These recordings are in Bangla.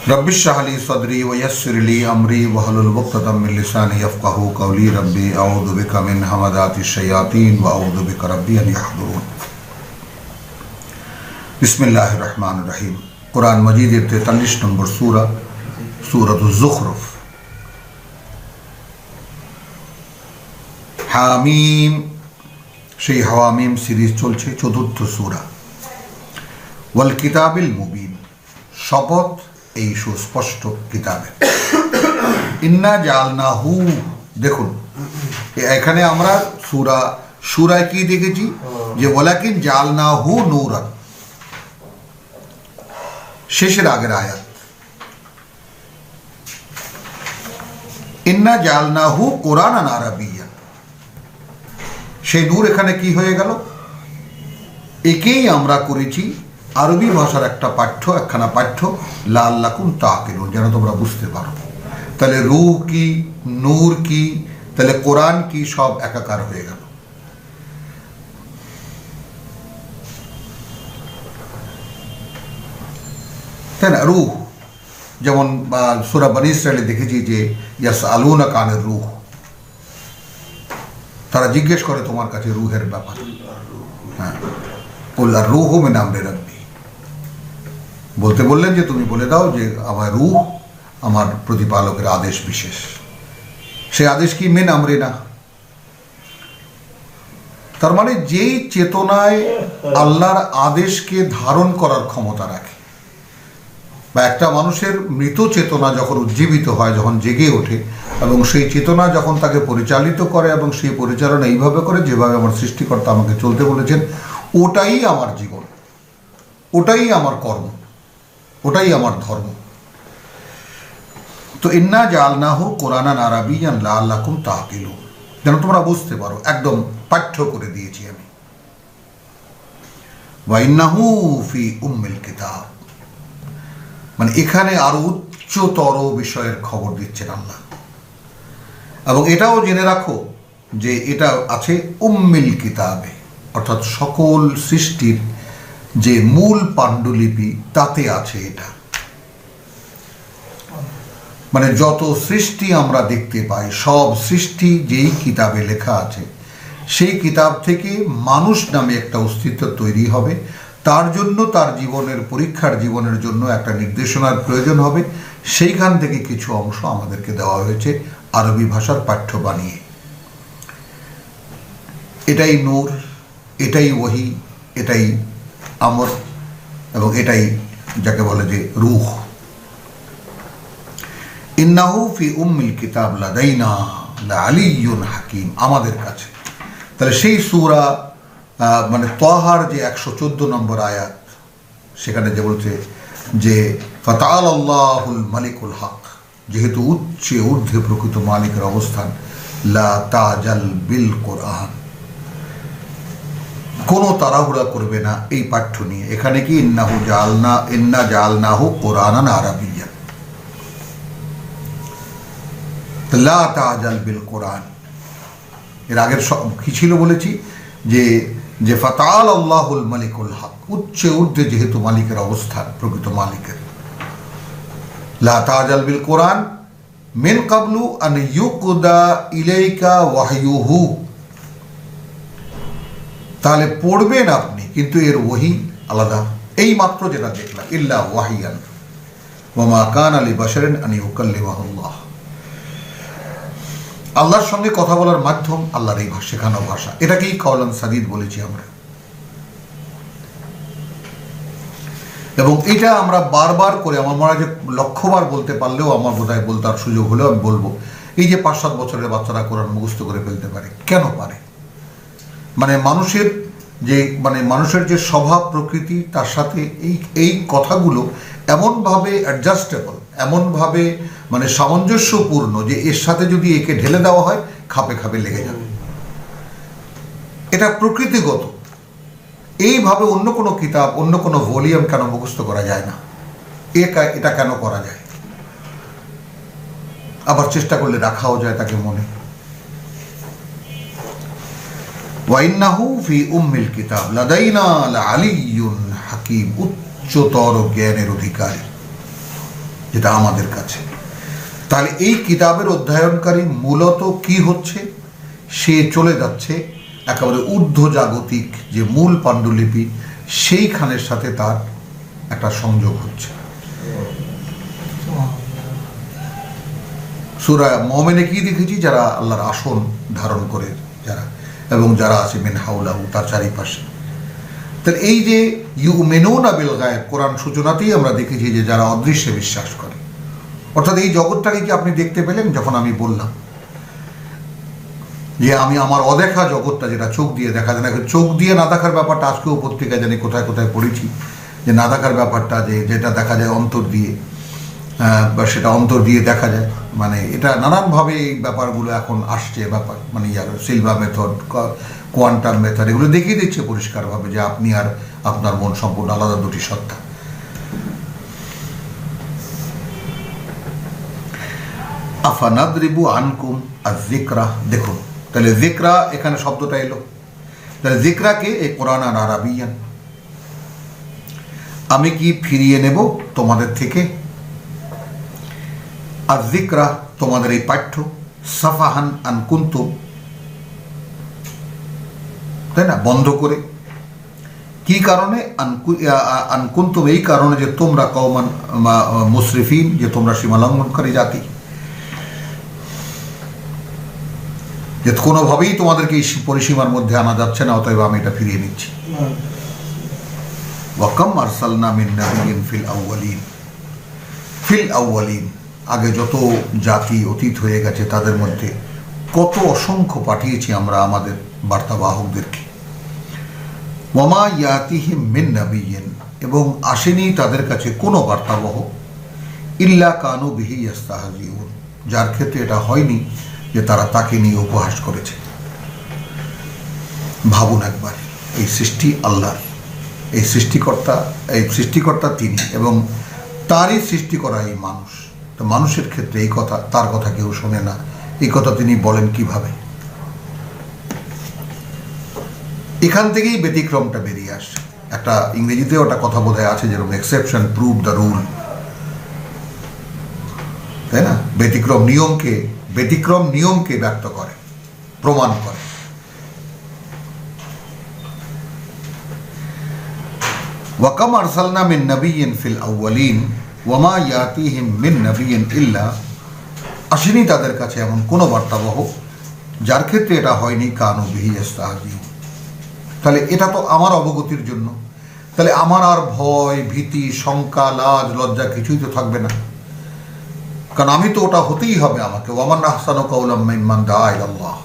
रब्बि इश्रह ली सदरी व यस्सिर ली अमरी वहलुल उक़दतम मिन लिसानी यफ़क़हू क़ौली रब्बी अऊज़ु बिका मिन हमाज़ातिश शयातीन व अऊज़ु बिका रब्बी अन यहज़ुरून। बिस्मिल्लाहिर रहमानिर रहीम। कुरान मजीद 43 नंबर सूरा सूरतुज़ ज़ुख़रुफ़। हामीम, সেই হাওয়ামিম সিরিজ চলছে, চতুর্থ সূরা। ওয়াল কিতাবিল মুবিন, শপথ এই সুস্পষ্ট কিতাবের। ইন্না জালনাহু, দেখুন এখানে আমরা সূরায় কি দেখেছি যে ওয়ালাকিন জালনাহু নূরান, শেষের আগের আয়াত। ইন্না জালনাহু কুরআনান আরাবিয়্যান, সেই নূর এখানে কি হয়ে গেল? একেই আমরা করেছি আরবি ভাষার একখানা পাঠ্য, লাআল্লাকুম তাকিলুন, যেন তোমরা বুঝতে পারো। তাহলে রূহ কি, নূর কি, তাহলে কোরআন কি, সব একাকার হয়ে গেল। তাই না? রূহ যেমন সূরা বনী ইসরাঈলে দেখেছি যে ইয়াসআলুনাকা আনির রূহ, তারা জিজ্ঞেস করে তোমার কাছে রূহের ব্যাপার। হ্যাঁ, কুল আর-রূহু মিন আমরি রাব্বি, বলতে বললেন যে তুমি বলে দাও যে আমার রূহ আমার প্রতিপালকের আদেশ বিশেষ। সেই আদেশ কি? মিন আমরি না। তার মানে যেই চেতনায় আল্লাহর আদেশকে ধারণ করার ক্ষমতা রাখে, বা একটা মানুষের মৃত চেতনা যখন উজ্জীবিত হয়, যখন জেগে ওঠে, এবং সেই চেতনা যখন তাকে পরিচালিত করে, এবং সেই পরিচালনা এইভাবে করে যেভাবে আমার সৃষ্টিকর্তা আমাকে চলতে বলেছেন, ওটাই আমার জীবন, ওটাই আমার কর্ম, ওটাই আমার ধর্ম। তো ইন্না জালনাহু কুরআনান আরাবিয়্যান লাআল্লাকুম তাকিলুন, যেন তোমরা বুঝতে পারো, একদম পাঠ্য করে দিয়েছি আমি। ওয়া ইন্নাহু ফি উম্মিল কিতাব, মানে এখানে আরো উচ্চতর বিষয়ের খবর দিচ্ছেন আল্লাহ। এবং এটাও জেনে রাখো যে এটা আছে উম্মিল কিতাবে, অর্থাৎ সকল সৃষ্টির যে মূল পাণ্ডুলিপি তাতে আছে এটা। মানে যত সৃষ্টি আমরা দেখতে পাই, সব সৃষ্টি যেই কিতাবে লেখা আছে, সেই কিতাব থেকে মানুষ নামে একটা অস্তিত্ব তৈরি হবে। তার জন্য তার জীবনের পরীক্ষার জীবনের জন্য একটা নির্দেশনার প্রয়োজন হবে। সেইখান থেকে কিছু অংশ আমাদেরকে দেওয়া হয়েছে আরবি ভাষার পাঠ্য বানিয়ে। এটাই নূর, এটাই ওহী, এটাই আমর, এবং এটাই যাকে বলে যে রূহ। ইন্নাহু ফি উম্মিল কিতাব লাদাইনা লাআলিয়্যুন হাকীম, আমাদের কাছে। তাহলে সেই সূরা মানে তাহার যে 114 নম্বর আয়াত, সেখানে যে বলছে যে ফাতাআলাল্লাহুল মালিকুল হক, যেহেতু উচ্চে ঊর্ধ্বে প্রকৃত মালিকের অবস্থান, লা তাজাল বিল কোরআন, কোনো তাড়াহুড়া করবে না এই পাঠ্য নিয়ে। এখানে কি ইন্না জালনাহু কুরআনান আরাবিয়্যান, লা তাজাল বিল কোরআন। এর আগের কি ছিল বলেছি যে ফাতাআলাল্লাহুল মালিকুল হক, উচ্চে ঊর্ধ্বে যেহেতু মালিকের অবস্থান, প্রকৃত মালিকের। লা তাজাল বিল কোরআন মিন ক্বাবলু আন ইউকদা ইলাইকা ওয়াহয়ুহু, তাহলে পড়বেন আপনি, কিন্তু এর ওহী আলাদা। এই মাত্র যেটা দেখলাম, ইল্লা ওয়াহিয়ান ওয়া মা কানা লিবাশারিন আন ইউকাল্লিমাহুল্লাহ, আল্লাহর সঙ্গে কথা বলার মাধ্যম আল্লাহর এই শেখানো ভাষা। এটাকেই কাওলান সাদিদ বলেছি আমরা। এবং এটা আমরা বারবার করে, আমার মনে হয় যে লক্ষবার বলতে পারলেও আমার বোধহয় বলতার সুযোগ হলেও আমি বলবো, এই যে 5-7 বছরের বাচ্চারা কোরআন মুখস্থ করে ফেলতে পারে, কেন পারে? মানে মানুষের যে স্বভাব প্রকৃতি, তার সাথে এই কথাগুলো এমনভাবে অ্যাডজাস্টেবল, এমনভাবে মানে সামঞ্জস্যপূর্ণ, যে এর সাথে যদি একে ঢেলে দেওয়া হয় খাপে খাপে লেগে যাবে। এটা প্রকৃতিগত। এইভাবে অন্য কোনো কিতাব, অন্য কোনো ভলিউম কেন মুখস্থ করা যায় না? এটা কেন করা যায়? আবার চেষ্টা করলে রাখাও যায় তাকে মনে। ওয়া ইন্নাহু ফি উম্মিল কিতাব লাদাইনা লাআলিয়্যুন হাকীম, উচ্চতর জ্ঞানের অধিকারী। যেটা আমাদের কাছে। তাহলে এই কিতাবের অধ্যয়নকারী মূলত কি হচ্ছে, সে চলে যাচ্ছে একেবারে ঊর্ধ্ব জাগতিক যে মূল পাণ্ডুলিপি সেইখানের সাথে তার একটা সংযোগ হচ্ছে। সূরা মুমিনে কি দেখেছি, যারা আল্লাহর আসন ধারণ করে যারা, এবং যারা আছে মিন হাওলাহু, তার চারিপাশে। তাহলে এই যে ইউমিনুনা বিল গায়ব, কোরআন সূচনাতেই আমরা দেখেছি যে যারা অদৃশ্যে বিশ্বাস করে, অর্থাৎ এই জগৎটাকে কি আপনি দেখতে পেলেন? যখন আমি বললাম যে আমি আমার অদেখা জগৎটা, যেটা চোখ দিয়ে দেখা যায় না, চোখ দিয়ে না দেখার ব্যাপারটা আজকেও পত্রিকায় জানি কোথায় কোথায় পড়েছি, যে না দেখার ব্যাপারটা, যেটা দেখা যায় অন্তর দিয়ে, বা সেটা অন্তর দিয়ে দেখা যায়, মানে এটা নানানভাবে এই ব্যাপারগুলো এখন আসছে, ব্যাপার মানে সিলভা মেথড, কোয়ান্টাম মেথড, এগুলো দেখিয়ে দিচ্ছে পরিষ্কারভাবে যে আপনি আর আপনার মন সম্পূর্ণ আলাদা দুটি সত্তা। আফানাদরিবু আনকুম আয-যিকরা, দেখুন তাহলে যিকরা এখানে শব্দটা এলো, তাহলে যিকরাকে এই কোরআন আর আরাবিয়ান, আমি কি ফিরিয়ে নেব তোমাদের থেকে আয-যিকরা, তোমাদের এই পাঠ্য, সাফাহান আন কুনতুম, তাই না, বন্ধ করে। কি কারণে? আন কুনতুম, এই কারণে যে তোমরা কওমান মুসরিফিন, যে তোমরা সীমালঙ্ঘনকারী জাতি, যে কোনোভাবেই তোমাদেরকে এই পরিসীমার মধ্যে আনা যাচ্ছে না, অতএব আমি এটা ফিরিয়ে নিচ্ছি। ওয়া কাম আরসালনা মিন নাবিয়্যিন ফিল আউয়ালিন, আগে যত জাতি অতীত হয়ে গেছে তাদের মধ্যে কত অসংখ্য পাঠিয়েছি আমরা আমাদের বার্তাবাহকদেরকে। ওয়ামা ইয়াতিহিম মিন নাবিয়্যিন, এবং আসেনি তাদের কাছে কোনো বার্তাবাহক, ইল্লা কানু বিহি ইস্তাহজিউন, যার ক্ষেত্রে এটা হয়নি যে তারা তাকে নিয়ে উপহাস করেছে। ভাবুন একবার, এই সৃষ্টি আল্লাহর, এই সৃষ্টিকর্তা তিনি, এবং তারই সৃষ্টি করা এই মানুষ। তো মানুষের ক্ষেত্রে এই কথা, তার কথা কেউ শোনে না, এই কথা তিনি বলেন কিভাবে? এখান থেকেই ব্যতিক্রমটা বেরিয়ে আসে। একটা ইংরেজিতেও একটা কথা বোধহয় আছে, যেরকম এক্সেপশন প্রুভ দ্য রুল, তাই না? ব্যতিক্রম নিয়মকে ব্যক্ত করে, প্রমাণ করে। ওয়া কাম আরসালনা মিন নাবিয়্যিন ফিল আউয়ালিন ওয়ামা ইয়াতিহিম মিন নাবিয়্যিন ইল্লা, আসেনি তাদের কাছে এমন কোনো বার্তাবাহক যার ক্ষেত্রে এটা হয়নি কানু বিহি ইস্তাহজিউন। তাহলে এটা তো আমার অবগতির জন্য, তাহলে আমার আর ভয়, ভীতি, শঙ্কা, লাজ, লজ্জা কিছুই তো থাকবে না, কারণ আমি তো ওটা হতেই হবে আমাকে। ওয়ামান আহসানু কাওলাম মিম্মান দাআ ইলাল্লাহ,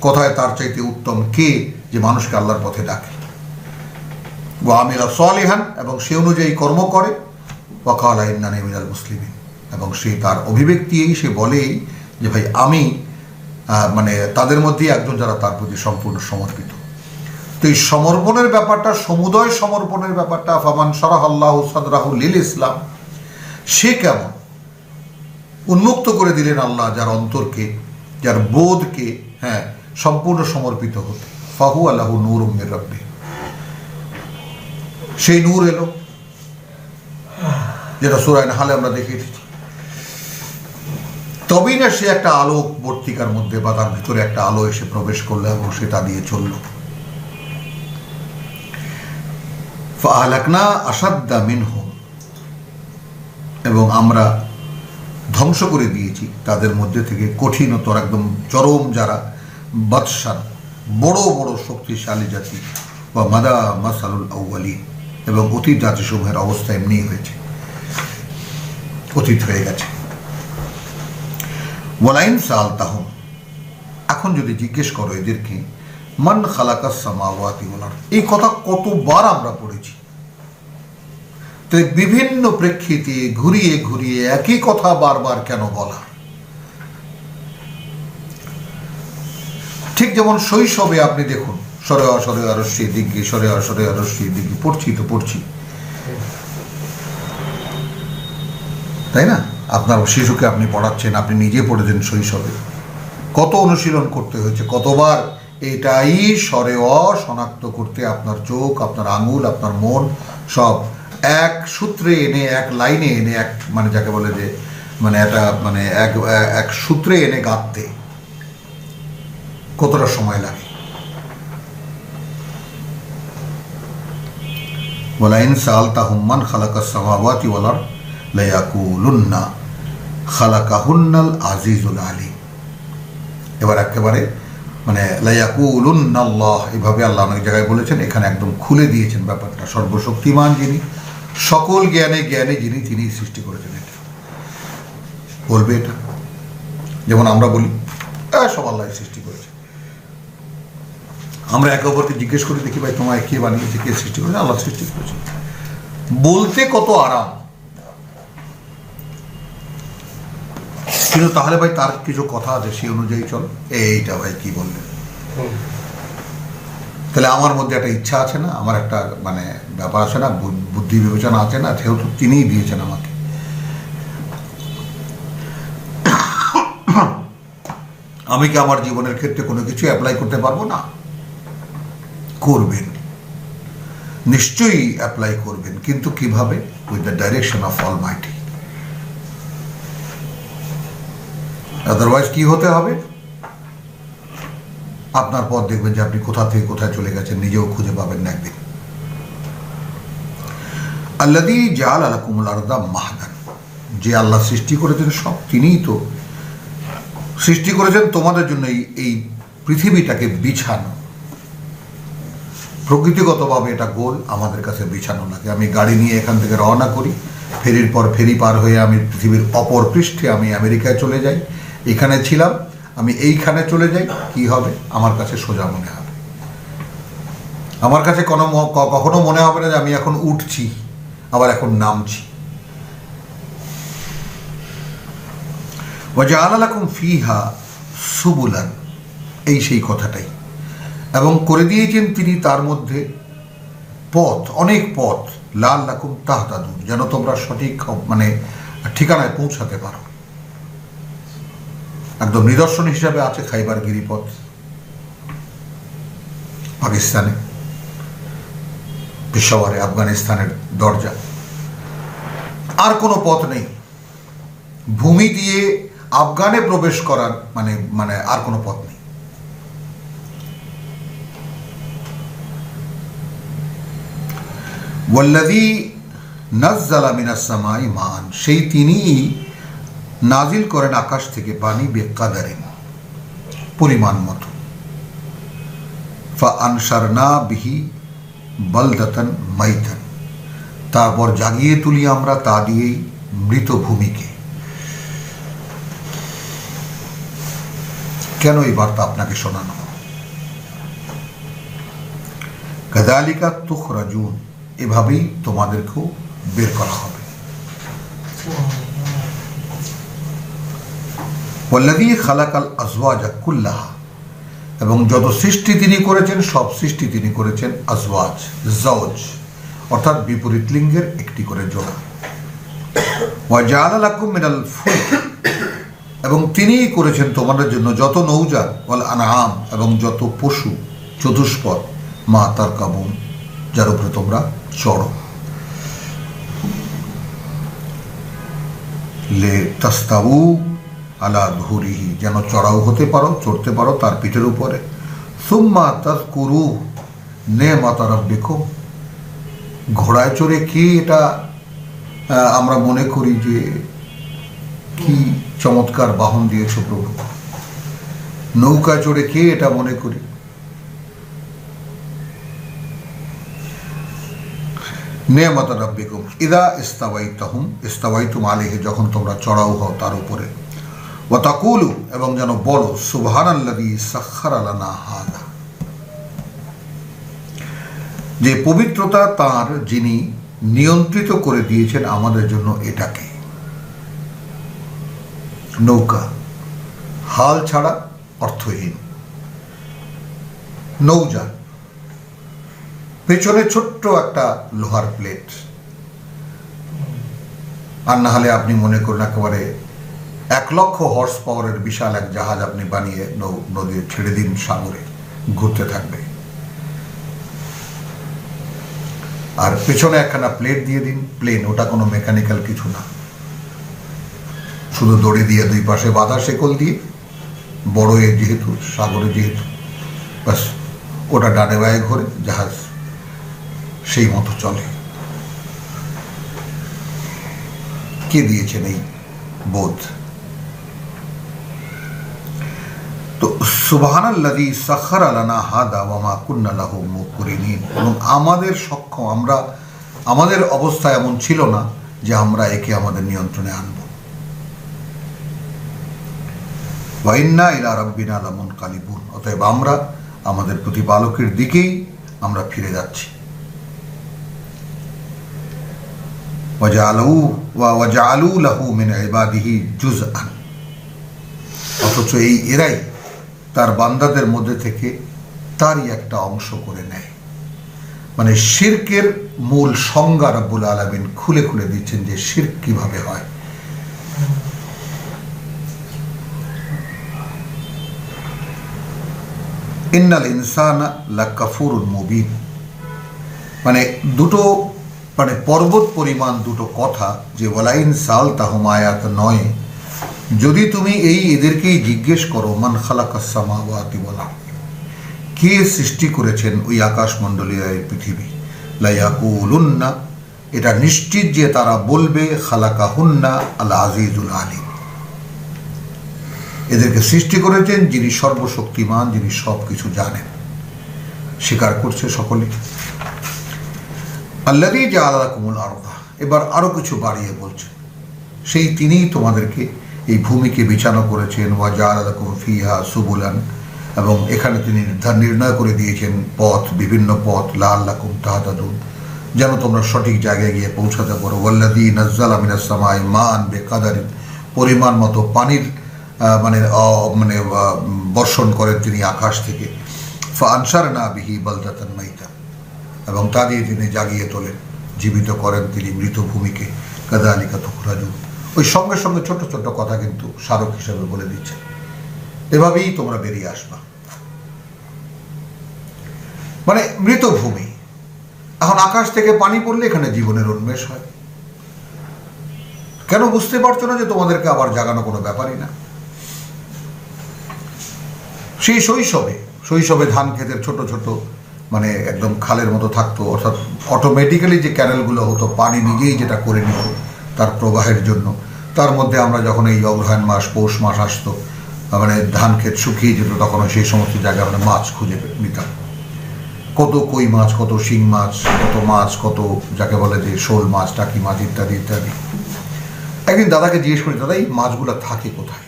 কথায় তার চাইতে উত্তম কে যে মানুষকে আল্লাহর পথে ডাকে। ওয়া আমিলা সালিহান, এবং সে অনুযায়ী কর্ম করে। ওয়া ক্বালা ইন্নানী মিনাল মুসলিমিন, এবং সে তার অভিব্যক্তিই সে বলেই যে ভাই আমি মানে তাদের মধ্যেই একজন যারা তার প্রতি সম্পূর্ণ সমর্পিত। তো এই সমর্পণের ব্যাপারটা, সমুদয় সমর্পণের ব্যাপারটা, ফামান শারাহাল্লাহু সাদরাহু লিল ইসলাম, সে কেমন উন্মুক্ত করে দিলেন আল্লাহ যার অন্তরকে, যার বোধকে, হ্যাঁ, সম্পূর্ণ সমর্পিত হতে। ফাহু আল্লাহু নূরুম মির রাব্বিহি, সেই নূর এলো, যেটা সূরা নাহলে আমরা দেখে এসেছি। তবেই না সে একটা আলোক বর্তিকার মধ্যে, বা তার ভিতরে একটা আলো এসে প্রবেশ করলো এবং সে তা দিয়ে চলল। ফাআহলাকনা আশাদ্দা মিনহুম, এবং আমরা ধ্বংস করে দিয়েছি তাদের মধ্যে থেকে কঠিনতর, একদম চরম যারা বাদশাহ, বড় বড় শক্তিশালী জাতি, বা মাদা মাসালুল আউয়ালিন, এবং অতীত জাতিসমূহের অবস্থা এমনি হয়েছে, অতীত হয়ে গেছে। ওয়ালাইন সাআলতাহুম, এখন যদি জিজ্ঞেস করো এদেরকে, মান খালাকাস সামাওয়াতি ওয়াল আরদ, এই কথা কতবার আমরা পড়েছি। তো বিভিন্ন প্রেক্ষিতে ঘুরিয়ে ঘুরিয়ে একই কথা বারবার কেন বলা? ঠিক যেমন শৈশবে আপনি দেখুন, সরে অরস্যি দিগ্গি, সরে অরস্যি দিগ্গি, পড়ছি, তাই না? আপনার শিশুকে আপনি পড়াচ্ছেন, আপনি নিজে পড়েছেন শৈশবে, কত অনুশীলন করতে হয়েছে, কতবার এটাই সরে শনাক্ত করতে আপনার চোখ, আপনার আঙুল, আপনার মন সব এক সূত্রে এনে, এক লাইনে এনে, এক মানে যাকে বলে যে মানে একটা মানে এক সূত্রে এনে গাঁথতে কতটা সময় লাগে। ওয়ালাইন সাআলতাহুম মান খালাকাস সামাওয়াতি ওয়াল আরদ লায়াকুলুন্না খালাকাহুন্নাল আজিজুল আলিম। এবার একেবারে মানে লায়াকুলুন্নাল্লাহ, এভাবে আল্লাহ অনেক জায়গায় বলেছেন, এখানে একদম খুলে দিয়েছেন ব্যাপারটা। সর্বশক্তিমান যিনি, সকল জ্ঞানে জ্ঞানে যিনি, তিনি সৃষ্টি করেছেন। এটা বলবে, এটা যেমন আমরা বলি সব আল্লাহ সৃষ্টি করেছে। আমরা একে অপরকে জিজ্ঞেস করে দেখি, ভাই তোমায় কে বানিয়েছে, কে সৃষ্টি করেছে? আল্লাহ সৃষ্টি করেছে। বলতে কত আরাম, কিন্তু তাহলে ভাই তার কিছু কথা আছে, সেই অনুযায়ী চল। এইটা ভাই কি বললেন? তাহলে আমার মধ্যে একটা ইচ্ছা আছে না, আমার একটা মানে ব্যাপার আছে না, বুদ্ধি বিবেচনা আছে না, যেহেতু তিনিই দিয়েছেন আমাকে। আমি কি আমার জীবনের ক্ষেত্রে কোনো কিছু অ্যাপ্লাই করতে পারবো না? করবেন, নিশ্চয়ই অ্যাপ্লাই করবেন, কিন্তু কিভাবে? With the direction of Almighty. Otherwise কি হতে হবে? আপনার পথ দেখবেন যে আপনি কোথা থেকে কোথায় চলে গেছেন, নিজেও খুঁজে পাবেন না একদিন। আল্লাযী জাআলা লাকুমুল আরদা মাহদান, যে আল্লাহ সৃষ্টি করেছেন সব, তিনিই তো সৃষ্টি করেছেন তোমাদের জন্য এই পৃথিবীটাকে বিছানো। প্রকৃতিগতভাবে এটা গোল, আমাদের কাছে বিছানো লাগে। আমি গাড়ি নিয়ে এখান থেকে রওনা করি, ফেরির পর ফেরি পার হয়ে আমি পৃথিবীর অপর পৃষ্ঠে আমি আমেরিকায় চলে যাই। এখানে ছিলাম, আমি এইখানে চলে যাই, কি হবে? আমার কাছে সোজা মনে হবে। আমার কাছে কখনো মনে হবে না যে আমি এখন উঠছি, আবার এখন নামছি। ওয়াজআলা লাকুম ফিহা সুবুলান, এই সেই কথাটাই। এবং করে দিয়েছেন তিনি তার মধ্যে পথ, অনেক পথ, লাআল্লাকুম তাহতাদুন, যেন তোমরা সঠিক মানে ঠিকানায় পৌঁছাতে পারো। একদম নিদর্শন হিসাবে আছে খাইবার গিরিপথ পাকিস্তানে, পেশাওয়ারে, আফগানিস্তানের দরজা। আর কোনো পথ নেই ভূমি দিয়ে আফগানে প্রবেশ করার, মানে আর কোনো পথ নেই। ওয়াল্লাযী নাজ্জালা মিনাস সামাই মান, সেই তিনিই নাজিল করেন আকাশ থেকে পানি, বেকাদারিন, পরিমাণ মতো। ফাআনশারনা বিহি বালদাতান মাইতান, তারপর জাগিয়ে তুলি আমরা তা দিয়েই মৃত ভূমিকে। কেন এই বার্তা আপনাকে শোনানো? কাযালিকা তুখরাজুন, এভাবেই তোমাদেরকেও বের করা হবে। ওয়াল্লাযী খালাকাল আজওয়াজা কুল্লাহা, এবং যত সৃষ্টি তিনি করেছেন সব সৃষ্টি তিনি করেছেন আজওয়াজ, জওজ, অর্থাৎ বিপরীত লিঙ্গের একটি করে জোড়া। ওয়াজআলা লাকুম মিনাল ফুলক, এবং তিনিই করেছেন তোমাদের জন্য যত নৌজান, ওয়াল আনআম, এবং যত পশু চতুষ্পদ, মা তারকাবুন, যার উপরে তোমরা চড়ো। লে তাস্তাউ আলা ধুরিহি, যেন চড়াও হতে পারো, চড়তে পারো তার পিঠের উপরে। সুম্মা তাযকুরু নি'মাতা রাব্বিকুম, ঘোড়ায় চড়ে কি এটা আমরা মনে করি যে কি চমৎকার বাহন দিয়েছ প্রভু। নৌকায় চড়ে কে এটা মনে করি। নি'মাতা রাব্বিকুম ইযা ইস্তাওয়াইতুম আলাইহি, যখন তোমরা চড়াও হও তার উপরে। ওয়া তাকুলু, এবং যেন বলো সুবহানাল্লাযী সাখখারা লানা হাযা, যে পবিত্রতা তার যিনি নিয়ন্ত্রিত করে দিয়েছেন আমাদের জন্য এটাকে। নৌকা হাল ছাড়া অর্থহীন, নৌযান পেছনে ছোট্ট একটা লোহার প্লেট, আর না হলে আপনি মনে করুন একেবারে 1,00,000 হর্স পাওয়ারের বিশাল এক জাহাজ আপনি বানিয়ে নদী ছেড়ে দিন, সাগরে ঘুরতে থাকবে। আর পেছনে একখানা প্লেট দিয়ে দিন, প্লেন, ওটা কোনো মেকানিক্যাল কিছু না, শুধু দড়ি দিয়ে দুই পাশে বাঁধা, শেকল দিয়ে, বড় যেহেতু, সাগরে যেহেতু, ব্যাস ওটা ডানে বায়ে ঘোরে, জাহাজ সেই মতো চলে। কে দিয়েছেন এই বোধ? তো সুবহানাল্লাযী সাখারা লানা হাদা ওয়া মা কুন্না লাহু মুকরিনিন। এবং আমাদের সক্ষম, আমরা, আমাদের অবস্থা এমন ছিল না যে আমরা একে আমাদের নিয়ন্ত্রণে আনব। ওয়া ইন্না ইলা রাব্বিনা লামুনকালিবুন। অতএব আমরা আমাদের প্রতিপালকের দিকেই আমরা ফিরে যাচ্ছি। ওয়াজআলু লাহু মিন ইবাদিহি জুজআন। অথচ এরাই তার বান্দাদের মধ্যে থেকে তারই একটা অংশ করে নেয়। মানে শিরকের মূল সংজ্ঞা রাব্বুল আলামিন খুলে খুলে দিচ্ছেন যে শিরক কিভাবে হয়। ইন্নাল ইনসানা লাকাফুরুন মুবিন। মানে দুটো, মানে পর্বত পরিমাণ দুটো কথা, যে ওয়ালাইন সালতাহুম আয়াত নয়, যদি তুমি এদেরকেই জিজ্ঞেস করো, মান খালাকাস সামাওয়াতি ওয়াল আরদ, কে সৃষ্টি করেছেন ওই আকাশমণ্ডলীয় এই পৃথিবী, লা ইয়াকুলুন্না, এটা নিশ্চিত যে তারা বলবে, খালাকাহুন্না আল আজিজুল আলিম, এদেরকে সৃষ্টি করেছেন যিনি সর্বশক্তিমান, যিনি সব কিছু জানেন। স্বীকার করছে সকলে। আল্লাযী জাআলা লাকুমুল আরদা, এবার আরো কিছু বাড়িয়ে বলছেন, সেই তিনিই তোমাদেরকে এই ভূমিকে বিছানো করেছেন। ওয়া জাআলা লাকুম ফিহা সুবুলান, এবং এখানে তিনি নির্ণয় করে দিয়েছেন পথ, বিভিন্ন পথ, লাআল্লাকুম তাহতাদুন, যেন তোমরা সঠিক জায়গায় গিয়ে পৌঁছাতে পারো। ওয়াল্লাযী নাযালা মিনাস সামাই মান বিকাদারিন, পরিমাণ মতো পানির মানে বর্ষণ করেন তিনি আকাশ থেকে। ফাআনশারনা বিহি বালদাতান মাইতা, এবং তা দিয়ে তিনি জাগিয়ে তোলেন, জীবিত করেন তিনি মৃত ভূমিকে। কাযালিকা তুখরাজুন, ওই সঙ্গে সঙ্গে ছোট ছোট কথা কিন্তু স্মারক হিসেবে বলে দিচ্ছে, এভাবেই তোমরা বেরিয়ে আসবা। মানে মৃত ভূমি, এখন আকাশ থেকে পানি পড়লে এখানে জীবনের উন্মেষ হয়। কেন বুঝতে পারছো না যে তোমাদেরকে আবার জাগানো কোনো ব্যাপারই না? সেই শৈশবে ধান ক্ষেতের ছোট ছোট, মানে একদম খালের মতো থাকতো, অর্থাৎ অটোমেটিক্যালি যে ক্যানেলগুলো হতো, পানি নিজেই যেটা করে নিত তার প্রবাহের জন্য, তার মধ্যে আমরা যখন এই অগ্রহায়ণ মাস, পৌষ মাস আসতো, মানে ধান ক্ষেত শুকিয়ে যেত, তখন সেই সমস্ত জায়গায় আমরা মাছ খুঁজে নিতাম। কত কই মাছ, কত শিং মাছ, কত যাকে বলে যে শোল মাছ, টাকি মাছ, ইত্যাদি ইত্যাদি। একদিন দাদাকে জিজ্ঞেস করি, দাদা এই মাছগুলো থাকে কোথায়?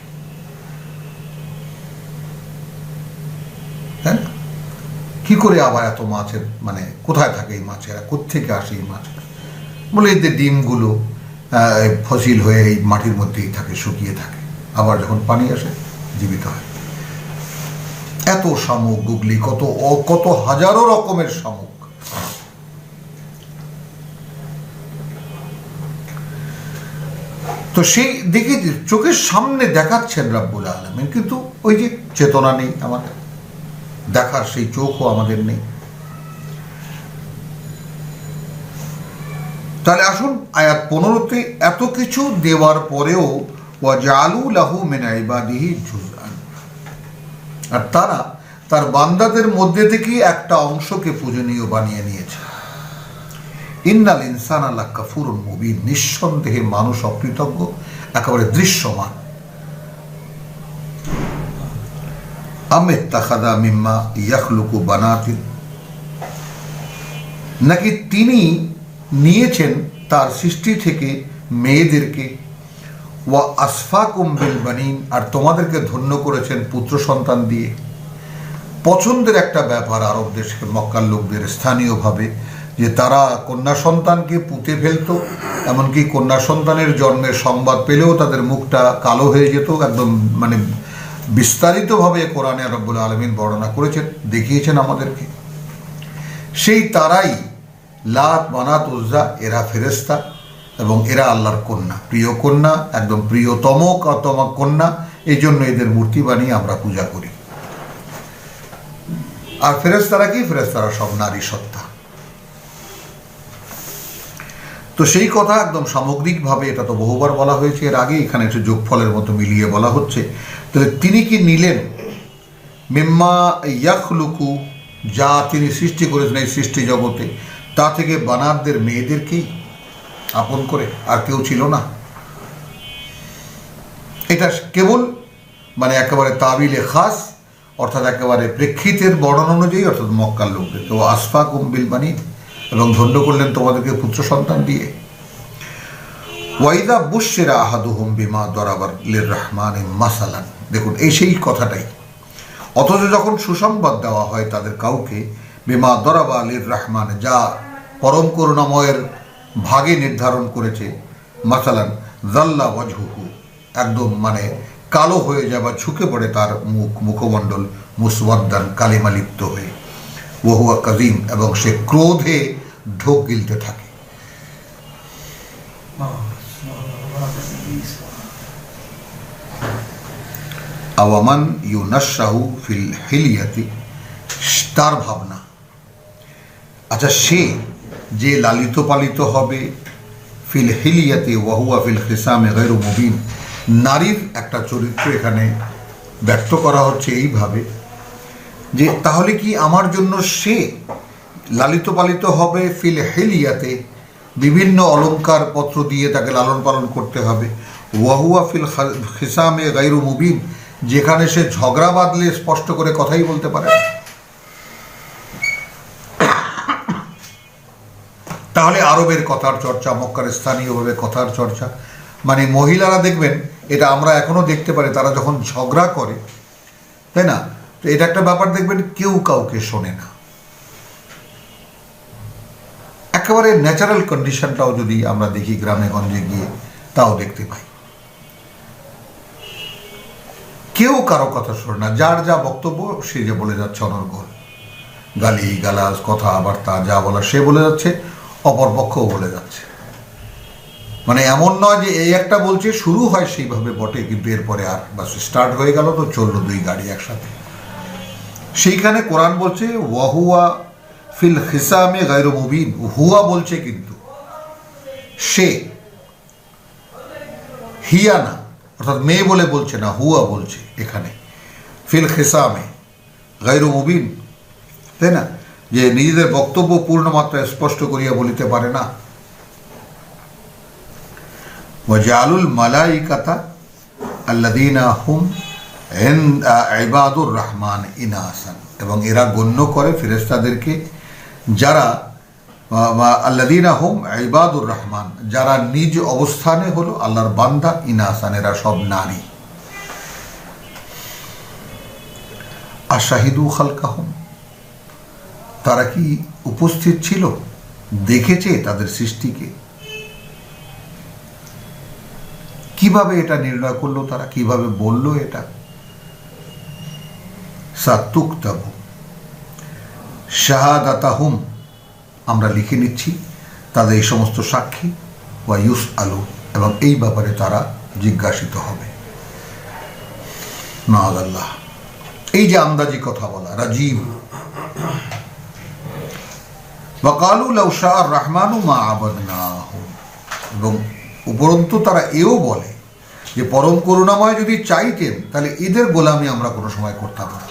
হ্যাঁ, কি করে আবার এত মাছের, মানে কোথায় থাকে এই মাছেরা, কোত্থেকে আসে এই মাছ? বলে এদের ডিমগুলো ফসিল হয়ে এই মাটির মধ্যেই থাকে, শুকিয়ে থাকে, আবার যখন পানি আসে জীবিত হয়। এত শামুক, গুগলি, কত হাজারো রকমের শামুক। তো সেই দিকে চোখের সামনে দেখাচ্ছেন রাব্বুল আলামিন, কিন্তু ওই যে চেতনা নেই আমাদের, দেখার সেই চোখও আমাদের নেই। তাহলে আসুন আয়াত 15-তে এত কিছু দেওয়ার পরেও ওয়াজআলু লাহু মিন ইবাদিহি জুজআন, আর তারা তার বান্দাদের মধ্যে থেকে একটা অংশকে পূজনীয় বানিয়ে নিয়েছে। ইন্নাল ইনসানা লাকাফুরুন মুবিন, নিঃসন্দেহে মানুষ অকৃতজ্ঞ, একেবারে দৃশ্যমান। আমিত্তাখাযা মিম্মা ইয়াখলুকু বানাতিন, নাকি তিনি নিয়েছেন তার সৃষ্টি থেকে মেয়েদেরকে। ওয়া আসফাকুম বিল বানিন, আর তোমাদেরকে ধন্য করেছেন পুত্র সন্তান দিয়ে। পছন্দের একটা ব্যাপার আরব দেশের মক্কার লোকদের স্থানীয়ভাবে, যে তারা কন্যা সন্তানকে পুঁতে ফেলতো, এমনকি কন্যা সন্তানের জন্মের সংবাদ পেলেও তাদের মুখটা কালো হয়ে যেত। একদম মানে বিস্তারিতভাবে কোরআনে রব্বুল আলামিন বর্ণনা করেছেন, দেখিয়েছেন আমাদেরকে। সেই তারাই লাত, মানাত, উজ্জা, এরা ফেরেশতা এবং এরা আল্লাহর কন্যা, প্রিয় কন্যা, একদম প্রিয়তম কন্যা। এই জন্য এদের মূর্তি বানিয়ে আমরা পূজা করি। আর ফেরেশতারা কি? ফেরেশতারা সব নারী সত্তা। তো সেই কথা একদম সামগ্রিকভাবে, এটা তো বহুবার বলা হয়েছে এর আগে, এখানে একটু যোগফলের মতো মিলিয়ে বলা হচ্ছে। তাহলে তিনি কি নিলেন মিম্মা ইয়াখলুকু, যা তিনি সৃষ্টি করেছেন এই সৃষ্টি জগতে, তা থেকে বানাতদের মেয়েদেরকেই আপন করে, আর কেউ ছিল না? এটা কেবল মানে একেবারে তাবিলে খাস, অর্থাৎ একেবারে প্রেক্ষিতের বর্ণনা অনুযায়ী, অর্থাৎ মক্কার লোকদের। তো আসফা কুম্বিল বানি, এবং ধন্য করলেন তোমাদেরকে পুত্র সন্তান দিয়ে। ওয়াইদা বুশিরা আহাদুহুম বিমা দরাবার লির রহমান মাসালান, দেখুন এই সেই কথাটাই। অথচ যখন সুসংবাদ দেওয়া হয় তাদের কাউকে, বিমা দরাবা লির রহমান, যা পরম করুণাময়ের ভাগে নির্ধারণ করেছে, মাসালান জাল্লা ওয়াজহুহু, একদম মানে কালো হয়ে যায় বা ঝুঁকে পড়ে তার মুখমণ্ডল, মুসওয়াদ্দান, কালিমালিপ্ত হয়ে, ওহুয়া কাজিম, এবং সে ক্রোধে ঢোক গিলতে থাকে। আওয়ামান ইউনাশাহু ফিল হিলিয়াতি, তার ভাবনা, আচ্ছা সে যে লালিত পালিত হবে, ফিল হিলিয়াতি ওয়াহুয়া ফিল খিসামে গায়রু মুবিন, নারীর একটা চরিত্র এখানে ব্যক্ত করা হচ্ছে এইভাবে যে তাহলে কি আমার জন্য সে লালিত পালিত হবে ফিল হিলিয়াতে, বিভিন্ন অলঙ্কার পত্র দিয়ে তাকে লালন পালন করতে হবে, ওয়াহুয়া ফিল খিসামে গায়রু মুবিন, যেখানে সে ঝগড়া বাঁধলে স্পষ্ট করে কথাই বলতে পারে না। তাহলে আরবের কথার চর্চা, মক্কার স্থানীয়ভাবে কথার চর্চা, মানে মহিলারা দেখবেন, এটা আমরা এখনো দেখতে পারি, তারা যখন ঝগড়া করে, তাই না, তো এটা একটা ব্যাপার দেখবেন, কেউ কাউকে শোনে না। একেবারে ন্যাচারাল কন্ডিশনটাও যদি আমরা দেখি গ্রামে গঞ্জে গিয়ে, তাও দেখতে পাই, কেউ কারো কথা শোনে না, যার যা বক্তব্য সে যে বলে যাচ্ছে অনর্গল, গালি গালাজ কথাবার্তা যা বলা সে বলে যাচ্ছে, অপরপক্ষও বলে যাচ্ছে। মানে এমন নয় যে এই একটা বলছে, শুরু হয় সেইভাবে বটে, কিন্তু এরপরে আর বাস স্টার্ট হয়ে গেল, তো চললো দুই গাড়ি একসাথে। সেইখানে কোরআন বলছে ওয়াহুয়া ফিল খিসামে গায়রু মুবিন, হুয়া বলছে কিন্তু সে, হিয়া না, অর্থাৎ মেয়ে বলে বলছে না, হুয়া বলছে এখানে, ফিল খিসামে গায়রু মুবিন, তাই না, যে নিজেদের বক্তব্য পূর্ণ মাত্রায় স্পষ্ট করিয়া বলিতে পারে না। ওয়াজআলুল মালাইকাতা আল্লাযীনা হুম ইবাদুর রহমান ইনাসান, এবং এরা গণ্য করে ফেরেশতাদেরকে যারা আল্লাযীনা হুম ইবাদুর রহমান, যারা নিজ অবস্থানে হলো আল্লাহর বান্দা, ইনাসান, এরা সব নারী। আশাহিদু খালকাহুম, তারা কি উপস্থিত ছিল, দেখেছে তাদের সৃষ্টিকে? কিভাবে এটা নির্ণয় করলো তারা, কিভাবে বললো এটা? সাতুকতাবু শাহাদাতাহুম, আমরা লিখে নিচ্ছি তাদের এই সমস্ত সাক্ষী, ওয়া ইউসআলু, এবং এই ব্যাপারে তারা জিজ্ঞাসিত হবে। মাআযাল্লাহ, এই যে আন্দাজি কথা বলা, রাজীব, ওয়া ক্বালু লাউ শাআ আর-রাহমানু মা আবাদনাহু, এবং উপরন্তু তারা এও বলে যে পরম করুণাময় যদি চাইতেন তাহলে এদের গোলামি আমরা কোনো সময় করতাম না,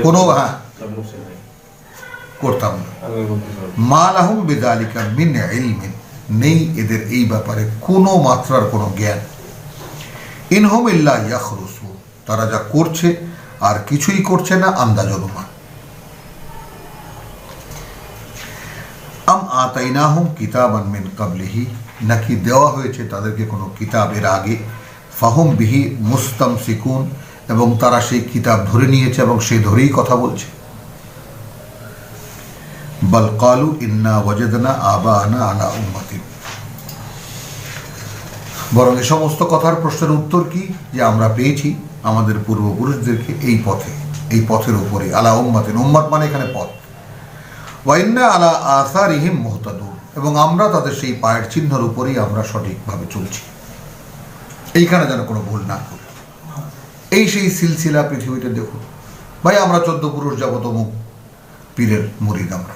কোনো করতাম না। মা লাহুম বিযালিকা মিন ইলমিন, নেই এদের এই ব্যাপারে কোনো মাত্রার কোনো জ্ঞান। ইনহুম ইল্লা ইয়াখরুসুন, তারা যা করছে আর কিছুই করছে না, আন্দাজ অনুমান। আম আতাইনাহুম কিতাবান মিন ক্বাবলিহি, নাকি দেওয়া হয়েছে তাদেরকে কোনো কিতাবের আগে, ফাহুম বিহি মুস্তামসিকুন, এবং তারা সেই কিতাব ধরে নিয়েছে এবং সেই ধরেই কথা বলছে। বাল ক্বালু ইন্না ওয়াজাদনা আবানা আলা উম্মাতিন, বরং এই সমস্ত কথার প্রশ্নের উত্তর কি, যে আমরা পেয়েছি আমাদের পূর্বপুরুষদেরকে এই পথে, এই পথের উপরে, আলা উম্মাতিন, উম্মাত মানে এখানে পথ, ওয়া ইন্না আলা আসারিহিম মুহতাদুন, এবং আমরা তাদের সেই পায়ের চিহ্নের উপরেই আমরা সঠিকভাবে চলছি, এইখানে যেন কোনো ভুল না করি। এই সেই সিলসিলা পৃথিবীতে দেখুন ভাই, আমরা 14 পুরুষ যাবত মুখ পীরের মুরিদ, আমরা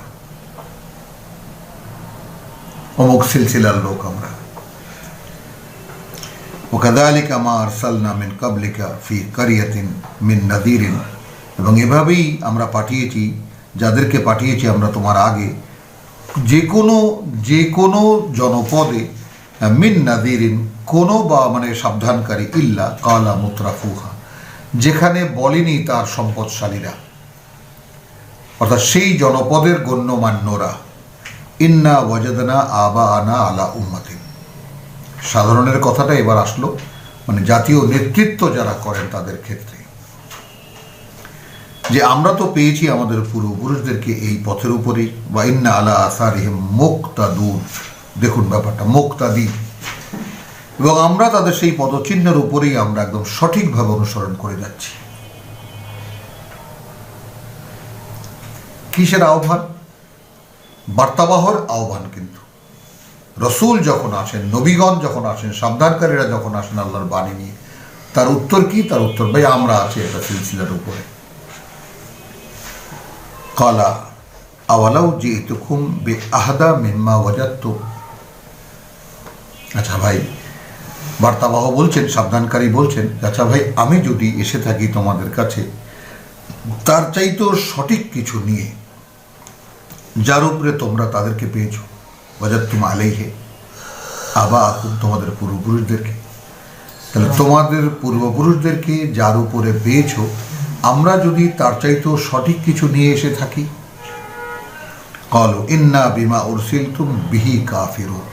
অমুক সিলসিলার লোক আমরা। ওয়াকাযালিকা মা আরসালনা মিন ক্বাবলিকা ফি ক্বরিয়াতিন মিন নাযীরিন, এবং এভাবেই আমরা পাঠিয়েছি, যাদেরকে পাঠিয়েছি আমরা তোমার আগে, যে কোনো জনপদে মিন নাযীরিন, কোনো বা মানে সাবধানকারী, ইল্লা কালা মুতরাফুহা, যেখানে বলেনি তার সম্পদশালীরা, অর্থাৎ সেই জনপদের গণ্যমান্যরা, ইন্না ওয়াজাদনা আবাআনা আলা উম্মাতিন। সাধারণের কথাটা এবার আসলো, মানে জাতীয় নেতৃত্ব যারা করেন তাদের ক্ষেত্রে, যে আমরা তো পেয়েছি আমাদের পূর্বপুরুষদেরকে এই পথের উপরেই, বা ইন্না আলা আসারিহিম মুক্তাদুন। দেখুন ব্যাপারটা, মুক্তাদি, এবং আমরা তাদের সেই পদচিহ্নের উপরেই আমরা একদম সঠিকভাবে অনুসরণ করে যাচ্ছি। কিসের আহ্বান? বার্তাবাহর আহ্বান। কিন্তু রসুল যখন আসেন, নবীগণ যখন আসেন, সাবধানকারীরা যখন আসেন আল্লাহর বাণী নিয়ে, তার উত্তর কি? তার উত্তর, ভাই আমরা আছি একটা সিলসিলার উপরে। কালা আওয়ালাউ জিতুকুম বিআহদা মিম্মা ওয়াজাদতুম। আচ্ছা ভাই, বার্তাবাহ বলছেন, সাবধানকারী বলছেন, আচ্ছা ভাই, আমি যদি এসে থাকি তোমাদের কাছে তার চাইতেও সঠিক কিছু নিয়ে, যার উপরে তোমরা তাদেরকে পেয়েছো, ওয়াজাদতুম আলাইহি আবাআকুম, তোমাদের পূর্বপুরুষদেরকে, তাহলে তোমাদের পূর্বপুরুষদেরকে যার উপরে পেয়েছো, আমরা যদি তার চাইতেও সঠিক কিছু নিয়ে এসে থাকি, ক্বালু ইন্না বিমা উরসিলতুম বিহি কাফিরুন।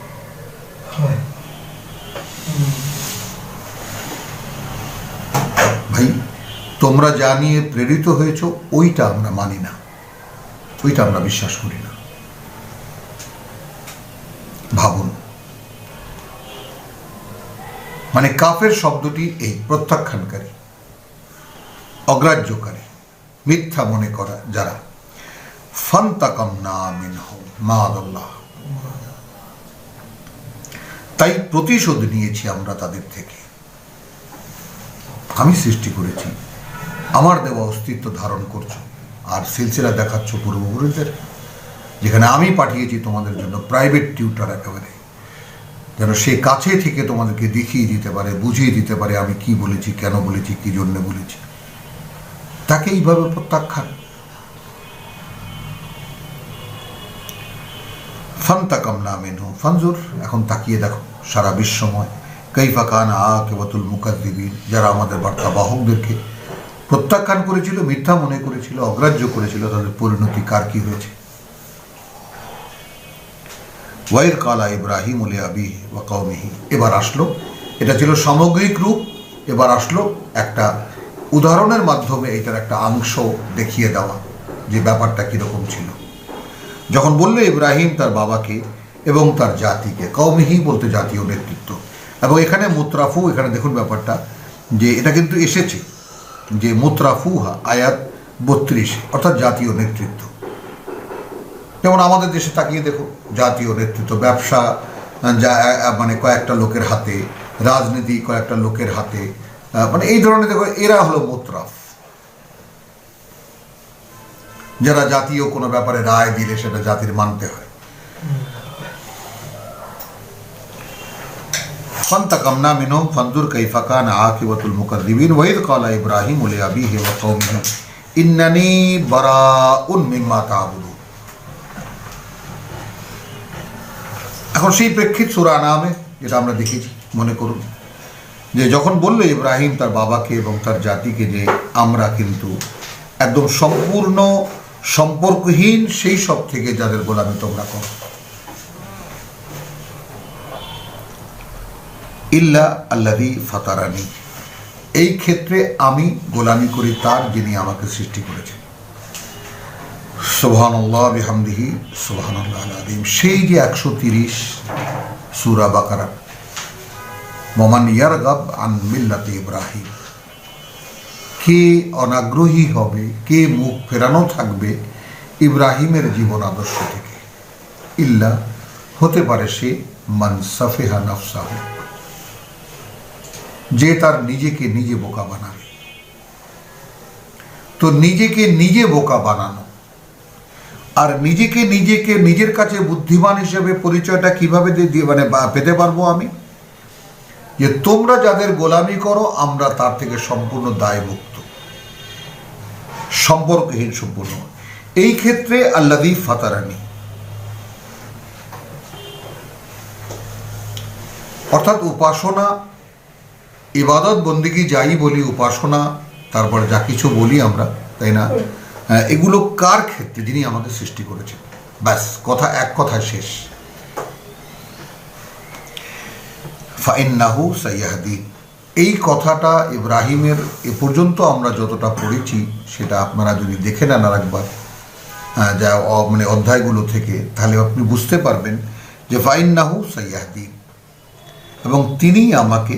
ভাই, তোমরা যা নিয়ে প্রেরিত হয়েছো ওইটা আমরা মানি না, ওইটা আমরা বিশ্বাস করি না। ভাবুন, মানে কাফের শব্দটি এই প্রত্যাখ্যানকারী, অগ্রাহ্যকারী, মিথ্যা মনে করা যারা। ফান্তাকামনা মিনহুম মাআযাল্লাহ, তাই প্রতিশোধ নিয়েছি আমরা তাদের থেকে। আমি সৃষ্টি করেছি, আমার দেওয়া অস্তিত্ব ধারণ করছো, আর সিলসিলা দেখাচ্ছ পূর্বপুরুষদের, যেখানে আমি পাঠিয়েছি তোমাদের জন্য প্রাইভেট টিউটার, একেবারে যেন সে কাছে থেকে তোমাদেরকে দেখিয়ে দিতে পারে, বুঝিয়ে দিতে পারে আমি কি বলেছি, কেন বলেছি, কি জন্য বলেছি। তাকে এইভাবে প্রত্যাখ্যান। ফান্তাকামনা মিনহুম, ফানজুর, এখন তাকিয়ে দেখো সারা বিশ্বময়, কাইফা কানা আকিবাতুল মুকাজ্জিবিন, যারা আমাদের বার্তাবাহকদেরকে প্রত্যাখ্যান করেছিল, মিথ্যা মনে করেছিল, অগ্রাহ্য করেছিল, তাদের পরিণতি কার কি হয়েছে। ওয়াইদ কালা ইব্রাহিম লিআবিহি ওয়া কওমিহি, এবার আসলো, এটা ছিল সামগ্রিক রূপ, এবার আসলো একটা উদাহরণের মাধ্যমে এটার একটা অংশ দেখিয়ে দেওয়া, যে ব্যাপারটা কিরকম ছিল। যখন বললো ইব্রাহিম তার বাবাকে এবং তার জাতিকে, কওমিহি বলতে জাতীয় নেতৃত্ব, এবং এখানে মুতরাফু, এখানে দেখুন ব্যাপারটা, যে এটা কিন্তু এসেছে যে মুতরাফুহা আয়াত 32, অর্থাৎ জাতীয় নেতৃত্ব। যেমন আমাদের দেশে তাকিয়ে দেখো, জাতীয় নেতৃত্ব, ব্যবসা যা মানে কয়েকটা লোকের হাতে, রাজনীতি কয়েকটা লোকের হাতে, মানে এই ধরনের দেখো, এরা হলো মুতরাফ, যারা জাতীয় কোনো ব্যাপারে রায় দিলে সেটা জাতির মানতে হয়। ফান্তাকামনা মিনহুম ফানজুর কাইফা কানা আকিবাতুল মুকাজ্জিবিন ওয়াইদ কালা ইব্রাহিম লিআবিহি ওয়া কওমিহি ইন্নানি বারাউন মিম্মা তা'বুদুন। এখন সেই প্রেক্ষিত সূরা আনামে যেটা আমরা দেখেছি, মনে করুন যে যখন বলল ইব্রাহিম তার বাবাকে এবং তার জাতিকে যে আমরা কিন্তু একদম সম্পূর্ণ সম্পর্কহীন সেই সব থেকে যাদের গোলামি তোমরা করো, ইল্লা আল্লাযী ফাতারানি, এই ক্ষেত্রে আমি গোলামি করি তার যিনি আমাকে সৃষ্টি করেছেন। সুবহানাল্লাহ বিহামদিহি সুবহানাল্লাহিল আযীম। সেই যে 130 সূরা বাকারা, ওয়ামান ইয়ারগাব আন মিল্লাতি ইব্রাহিম, কে অনাগ্রহী হবে, কে মুখ ফেরানো থাকবে ইব্রাহিমের জীবন আদর্শ থেকে, ইল্লা, হতে পারে সে মান সাফিহা নাফসাহু, যে তার নিজেকে নিজে বোকা বানাবে। তো নিজেকে নিজে বোকা বানানো, আর নিজেকে নিজের কাছে বুদ্ধিমান হিসেবে পরিচয়টা কিভাবে মানে পেতে পারবো আমি? যে তোমরা যাদের গোলামি করো আমরা তার থেকে সম্পূর্ণ দায়মুক্ত, সম্পর্কহীন সম্পূর্ণ। এই ক্ষেত্রে আল্লাযী ফাতারানি, অর্থাৎ উপাসনা, ইবাদত বন্দেগী যাই বলি, উপাসনা, তারপরে যা কিছু বলি আমরা, তাই না, এগুলো কার ক্ষেত্রে? যিনি আমাকে সৃষ্টি করেছেন। ব্যাস, কথা এক কথায় শেষ। ফাইন্নাহু সাইয়াহদিন, এই কথাটা ইব্রাহিমের এ পর্যন্ত আমরা যতটা পড়েছি সেটা আপনারা যদি দেখে নেন আর একবার, যা মানে অধ্যায়গুলো থেকে, তাহলে আপনি বুঝতে পারবেন যে ফাইন্নাহু সাইয়াহদিন, এবং তিনি আমাকে,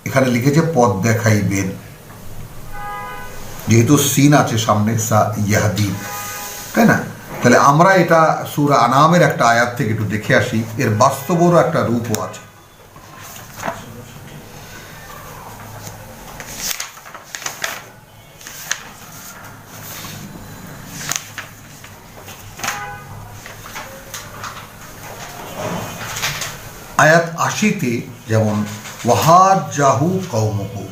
এখানে লিখেছে পথ দেখাইবেন, যেহেতু সিন আছে সামনে, সা ইয়াহদিন, তাই না? তাহলে আমরা এটা সূরা আনামের একটা আয়াত থেকে একটু দেখে আসি, এর বাস্তবরও একটা রূপও আছে। আয়াত ৮০-তে যেমন ওয়াহাজ্জাহু কওমুহু,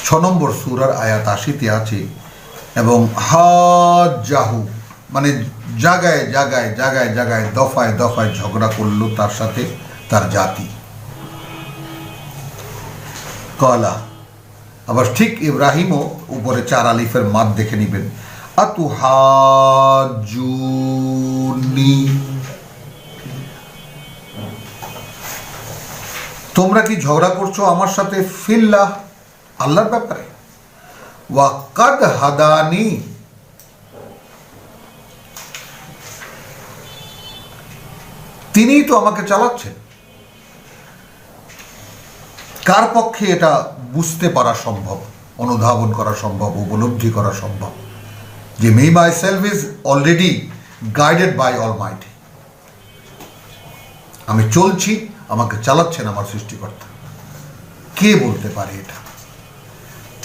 ৬ নম্বর সূরার আয়াত ৮০-তে আছে, এবং হাজ্জাহু মানে জায়গায় জায়গায় জায়গায় জায়গায় দফায় দফায় ঝগড়া করলো তার সাথে তার জাতি। কলা, আবার ঠিক ইব্রাহিমও উপরে ৪ আলিফের মাদ দেখে নিবেন, আতুহাজ্জুনি, তোমরা কি ঝগড়া করছো আমার সাথে ফিল্লাহ, আল্লাহর ব্যাপারে, ওয়াকাদ হাদানি, তিনিই তো আমাকে চালাচ্ছেন। কার পক্ষে এটা বুঝতে পারা সম্ভব, অনুধাবন করা সম্ভব, উপলব্ধি করা সম্ভব যে me myself is already guided by almighty, আমি চলছি, আমাকে চালাচ্ছেন আমার সৃষ্টিকর্তা। কে বলতে পারে এটা?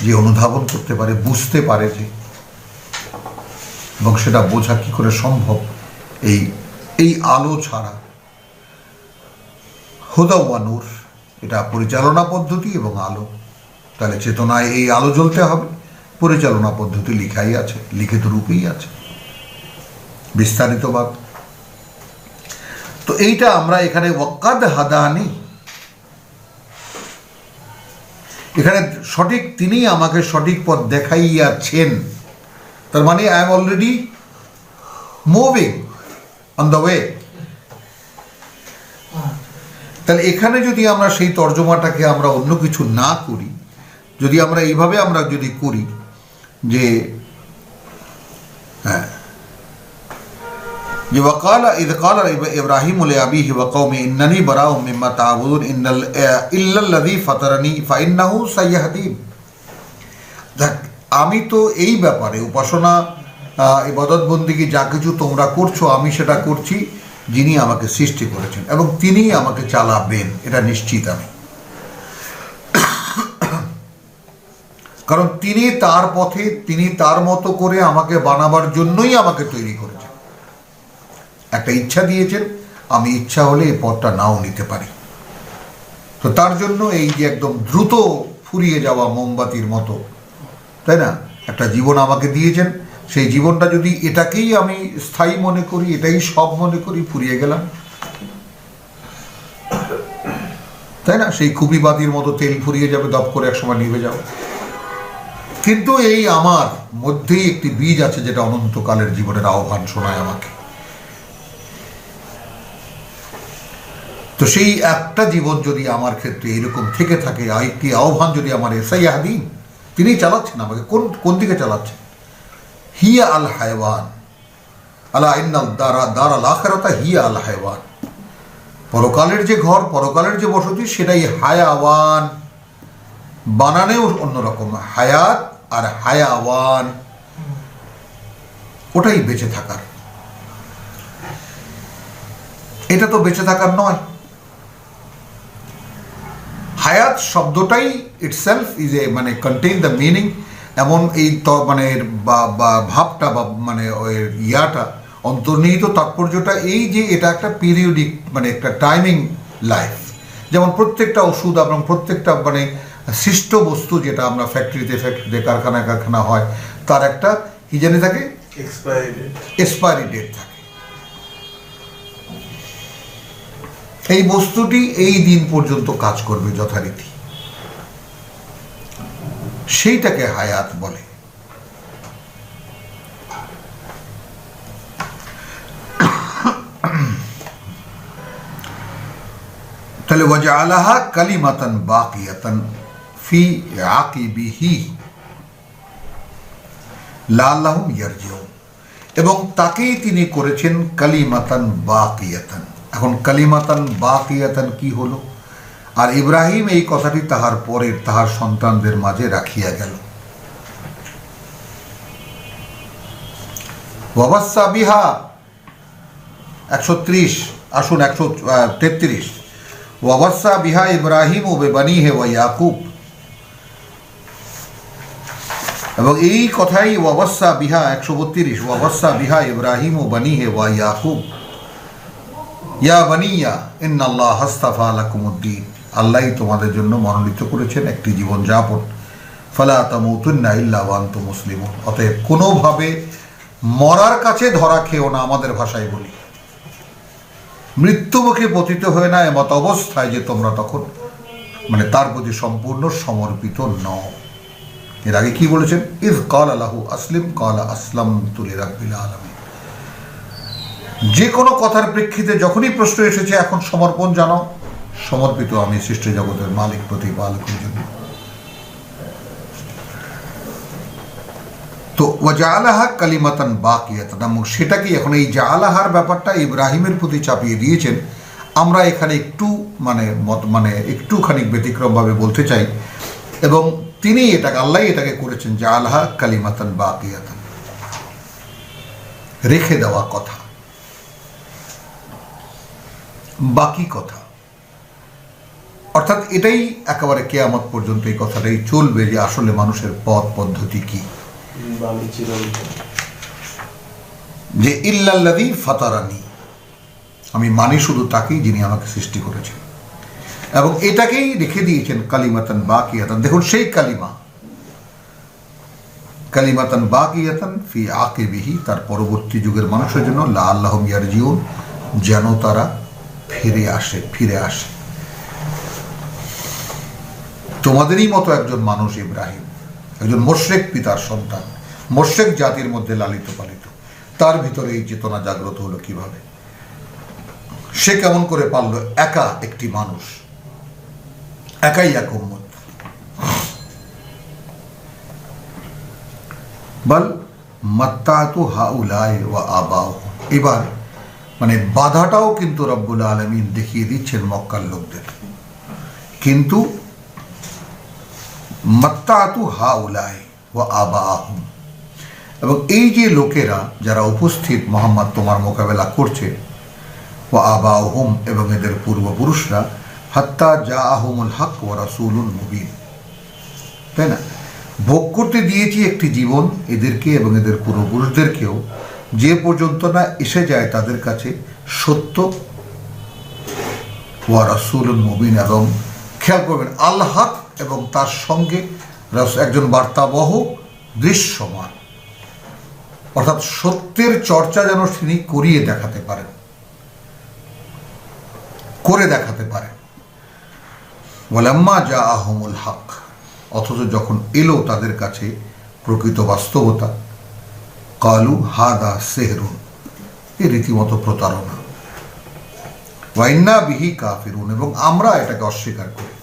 যে অনুধাবন করতে পারে, বুঝতে পারে যে, এবং সেটা বোঝা কি করে সম্ভব এই আলো ছাড়া? হুদা ওয়া নূর, এটা পরিচালনা পদ্ধতি এবং আলো। তাহলে চেতনায় এই আলো জ্বলতে হবে, পরিচালনা পদ্ধতি লিখাই আছে, লিখিত রূপেই আছে, বিস্তারিতভাবে। তো এইটা আমরা এখানে ওয়াকাদ হাদানি, এখানে সঠিক, তিনি আমাকে সঠিক পথ দেখাইয়াছেন, তার মানে I am already moving on the way. তাহলে এখানে যদি আমরা সেই তর্জমাটাকে আমরা অন্য কিছু না করি, যদি আমরা এইভাবে আমরা যদি করি যে হ্যাঁ, যে ওয়াকালা ইয ক্বালা ইব্রাহিমু লিআবিহি ওয়া কওমি ইন্নানী বারাউম মিম্মা তা'বুদুন ইল্লাল্লাযী ফাতারানী ফাইন্নাহু সাইয়াহদিন। দেখ, আমি তো এই ব্যাপারে উপাসনা, ইবাদত বন্দেগী যা কিছু তোমরা করছো, আমি সেটা করছি যিনি আমাকে সৃষ্টি করেছেন, এবং তিনিই আমাকে চালাবেন, এটা নিশ্চিত আমি। কারণ তিনি তার পথে, তিনি তার মতো করে আমাকে বানাবার জন্যই আমাকে তৈরি করেছেন। একটা ইচ্ছা দিয়েছেন, আমি ইচ্ছা হলে এই পথটা নাও নিতে পারি। তো তার জন্য এই যে একদম দ্রুত ফুরিয়ে যাওয়া মোমবাতির মতো, তাই না, একটা জীবন আমাকে দিয়েছেন, সেই জীবনটা যদি এটাকেই আমি স্থায়ী মনে করি, এটাই সব মনে করি, ফুরিয়ে গেলাম, তাই না? সেই খুবই বাতির মতো তেল ফুরিয়ে যাবে, দপ করে একসময় নিভে যাবে। কিন্তু এই আমার মধ্যেই একটি বীজ আছে যেটা অনন্তকালের জীবনের আহ্বান শোনায় আমাকে। তো সেই একটা জীবন যদি আমার ক্ষেত্রে এরকম থেকে থাকে, একটি আহ্বান যদি আমার সাইয়াহদিন, তিনি চালাচ্ছেন আমাকে, কোন দিকে চালাচ্ছেন? হিয়া আল হায়ওয়ান আলা ইন্নাল দারাল আখিরাতা হিয়া আল হায়ওয়ান, পরকালের যে ঘর, পরকালের যে বসতি, সেটাই হায়াওয়ান। বানানেও অন্যরকম, হায়াত আর হায়াওয়ান, ওটাই বেঁচে থাকার। এটা তো বেঁচে থাকার নয়। হায়াত শব্দটাই ইটসেলফ ইজ এ মানে কন্টেইন দ্য মিনিং এমন এই মানে বা ভাবটা বা মানে ওই ইয়াটা অন্তর্নিহিত তাৎপর্যটা এই যে এটা একটা পিরিয়ডিক মানে একটা টাইমিং লাইফ। যেমন প্রত্যেকটা ওষুধ এবং প্রত্যেকটা মানে সৃষ্ট বস্তু যেটা আমরা ফ্যাক্টরিতে কারখানা হয়, তার একটা কি জানি থাকে, এক্সপায়ারি ডেট থাকে। এই বস্তুটি এই দিন পর্যন্ত কাজ করবে যথারীতি, সেইটাকে হায়াত বলে। তাহলে ওয়াজআলাহা কালিমাতান বাকিয়াতান ফি আকিবিহি লাআল্লাহুম ইয়ারজিউন, এবং তাকেই তিনি করেছেন কালিমাতান বাকিয়াতান। এখন কালিমাতান বাকিয়াতান কি হলো? আর ইব্রাহিম এই কথাটি তাহার পরের তাহার সন্তানদের মাঝে রাখিয়া গেল। ওয়াবাসসা বিহা 130, আসুন 133, ওয়াবাসসা বিহা ইব্রাহিম ও বেবানিহি ওয়া ইয়াকুব, এবং এই কথাই ওয়াবাসসা বিহা 132, ওয়াবাসসা বিহা ইব্রাহিম ও বানিহি ওয়া ইয়াকুব ইয়া বানিয়া ইন্নাল্লাহ হাসতাফা লাকুমুদ্দিন, আল্লাহই তোমাদের জন্য মনোনীত করেছেন একটি জীবন যাপন, ফালা তামুতুন্না ইল্লা ওয়া আনতুম মুসলিমুন। অতএব কোনোভাবে মরার কাছে ধরা খেও না, আমাদের ভাষায় বলি, মৃত্যুমুখে পতিত হয়ে না এমত অবস্থায় যে তোমরা তখন মানে তার প্রতি সম্পূর্ণ সমর্পিত নও। এর আগে কি বলেছেন? ইয ক্বালা লাহু আসলিম ক্বালা আসলামতু লিরাব্বিল আলামিন। যে কোনো কথার প্রেক্ষিতে যখনই প্রশ্ন এসেছে এখন সমর্পণ জানাও, সমর্পিত আমি সৃষ্টি জগতের মালিক প্রতিপালকের জন্য। তো ওয়াজআলাহা কালিমাতান বাকিয়াতান, এবং সেটাকে এখন এই জাআলাহার ব্যাপারটা ইব্রাহিমের প্রতি চাপিয়ে দিয়েছেন। আমরা এখানে একটু মানে একটুখানি ব্যতিক্রমভাবে বলতে চাই, এবং তিনি এটাকে আল্লাহ এটাকে করেছেন জাআলাহা কালিমাতান বাকিয়াতান, রেখে দেওয়া কথা, বাকি কথা। অর্থাৎ এটাই একেবারে কিয়ামত পর্যন্ত এই কথাটাই চলবে যে আসলে মানুষের পথ পদ্ধতি কি, যে ইল্লাল্লাযী ফাতারানি, আমি মানি শুধু তাকেই যিনি আমাকে সৃষ্টি করেছেন, এবং এটাকেই রেখে দিয়েছেন কালিমাতান বাকিয়াতান। দেখুন সেই কালিমাতান বাকিয়াতান ফি আকিবিহি, তার পরবর্তী যুগের মানুষের জন্য, লাআল্লাহুম ইয়ারজিউন, যেন তারা ফিরে আসে। তোমাদেরই মতো একজন মানুষ ইব্রাহিম, একজন মুশরিক পিতার সন্তান, মুশরিক জাতির মধ্যে লালিত পালিত, তার ভিতরে এই চেতনা জাগ্রত হলো কিভাবে? সে কেমন করে পারল একা একটি মানুষ, একাই এক উম্মত। বল মাত্তাতু হাউলাই ওয়া আবাহুম, এবার মানে বাধাটাও কিন্তু রব্বুল আলামিন দেখিয়ে দিচ্ছেন মক্কার লোকদের, কিন্তু মাত্তাতু হাউলাই ওয়া আবাহুম, এবং এই যে লোকেরা যারা উপস্থিত মোহাম্মদ তোমার মোকাবেলা করছে, ওয়া আবাহুম, এবং এদের পূর্বপুরুষরা, হাত্তা জাআহুমুল হক ওয়া রাসূলুন মুবিন, তাই না? ভোগ করতে দিয়েছি একটি জীবন এদেরকে এবং এদের পূর্বপুরুষদেরকেও, যে পর্যন্ত না এসে যায় তাদের কাছে সত্য, ওয়া রাসূলুন মুবিন, এবং খেয়াল করবেন আল হক, এবং তার সঙ্গে একজন বার্তাবহ দৃশ্যমান, অর্থাৎ সত্যের চর্চা যেন তিনি করে দেখাতে পারেন। ওয়ালাম্মা জাআহুমুল হক, অথচ যখন এলো তাদের কাছে প্রকৃত বাস্তবতা, কালু হাদা সেহরুন, এ রীতিমতো প্রতারণা, ওয়া ইন্না বিহি কাফিরুন, এবং আমরা এটাকে অস্বীকার করি।